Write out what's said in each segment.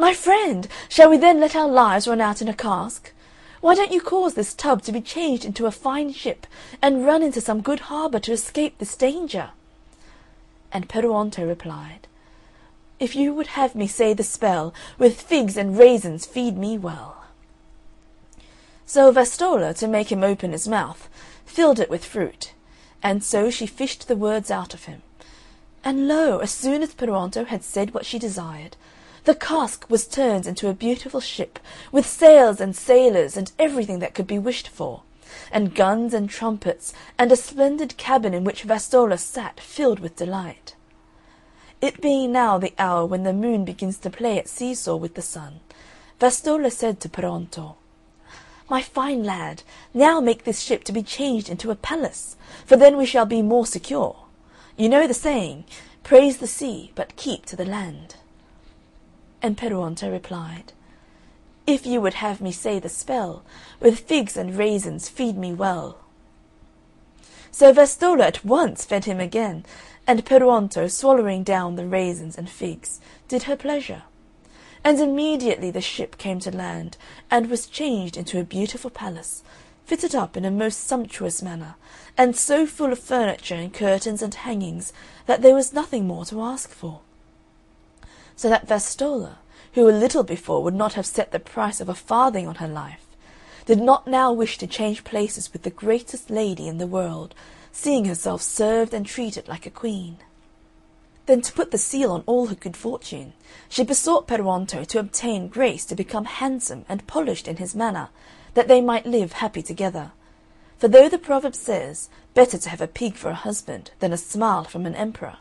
"My friend, shall we then let our lives run out in a cask? Why don't you cause this tub to be changed into a fine ship, and run into some good harbour to escape this danger?" And Peruonto replied, "If you would have me say the spell, with figs and raisins feed me well." So Vastolla, to make him open his mouth, filled it with fruit, and so she fished the words out of him. And lo, as soon as Peruonto had said what she desired, the cask was turned into a beautiful ship, with sails and sailors and everything that could be wished for, and guns and trumpets, and a splendid cabin in which Vastolla sat filled with delight. It being now the hour when the moon begins to play at see-saw with the sun, Vastolla said to Peruonto, "My fine lad, now make this ship to be changed into a palace, for then we shall be more secure. You know the saying, 'Praise the sea, but keep to the land.'" And Peruonto replied, "If you would have me say the spell, with figs and raisins feed me well." So Vastolla at once fed him again, and Peruonto, swallowing down the raisins and figs, did her pleasure. And immediately the ship came to land, and was changed into a beautiful palace, fitted up in a most sumptuous manner, and so full of furniture and curtains and hangings that there was nothing more to ask for. So that Vastolla, who a little before would not have set the price of a farthing on her life, did not now wish to change places with the greatest lady in the world, seeing herself served and treated like a queen. Then, to put the seal on all her good fortune, she besought Peruonto to obtain grace to become handsome and polished in his manner, that they might live happy together. For though the proverb says, "Better to have a pig for a husband than a smile from an emperor,"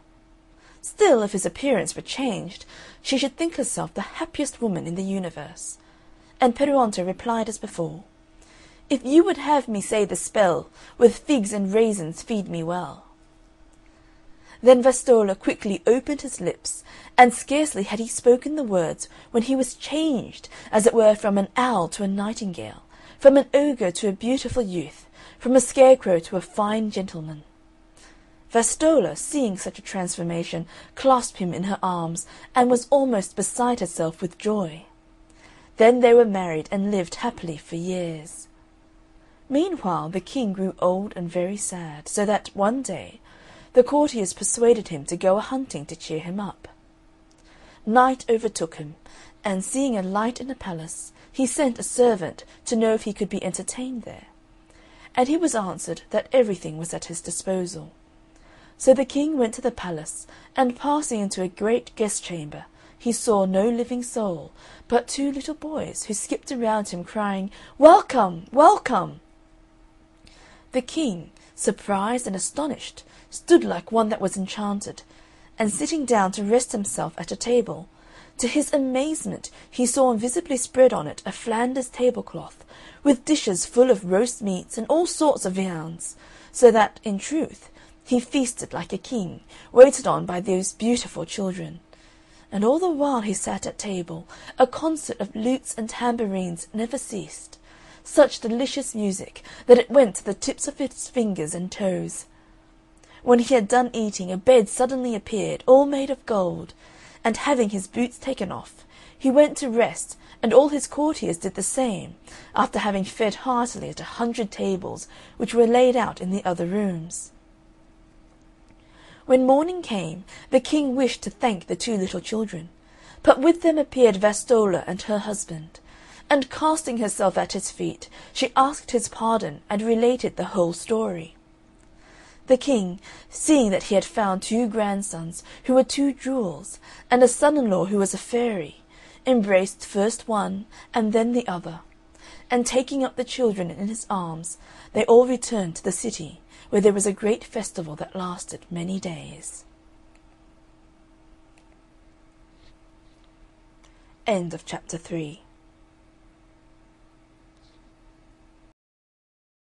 still, if his appearance were changed, she should think herself the happiest woman in the universe. And Peruonto replied as before, "If you would have me say the spell, with figs and raisins feed me well." Then Vastolla quickly opened his lips, and scarcely had he spoken the words when he was changed, as it were from an owl to a nightingale, from an ogre to a beautiful youth, from a scarecrow to a fine gentleman. Vastolla, seeing such a transformation, clasped him in her arms, and was almost beside herself with joy. Then they were married and lived happily for years. Meanwhile the King grew old and very sad, so that, one day, the courtiers persuaded him to go a-hunting to cheer him up. Night overtook him, and seeing a light in the palace, he sent a servant to know if he could be entertained there. And he was answered that everything was at his disposal. So the King went to the palace, and passing into a great guest-chamber, he saw no living soul, but two little boys, who skipped around him, crying, "Welcome, welcome!" The King, surprised and astonished, stood like one that was enchanted, and sitting down to rest himself at a table, to his amazement he saw invisibly spread on it a Flanders tablecloth, with dishes full of roast meats and all sorts of viands, so that, in truth, he feasted like a king, waited on by those beautiful children. And all the while he sat at table, a concert of lutes and tambourines never ceased, such delicious music that it went to the tips of his fingers and toes. When he had done eating, a bed suddenly appeared, all made of gold, and having his boots taken off, he went to rest, and all his courtiers did the same, after having fed heartily at 100 tables, which were laid out in the other rooms. When morning came, the King wished to thank the two little children, but with them appeared Vastolla and her husband, and casting herself at his feet, she asked his pardon and related the whole story. The King, seeing that he had found two grandsons who were two jewels, and a son-in-law who was a fairy, embraced first one and then the other, and taking up the children in his arms, they all returned to the city, where there was a great festival that lasted many days. End of chapter 3.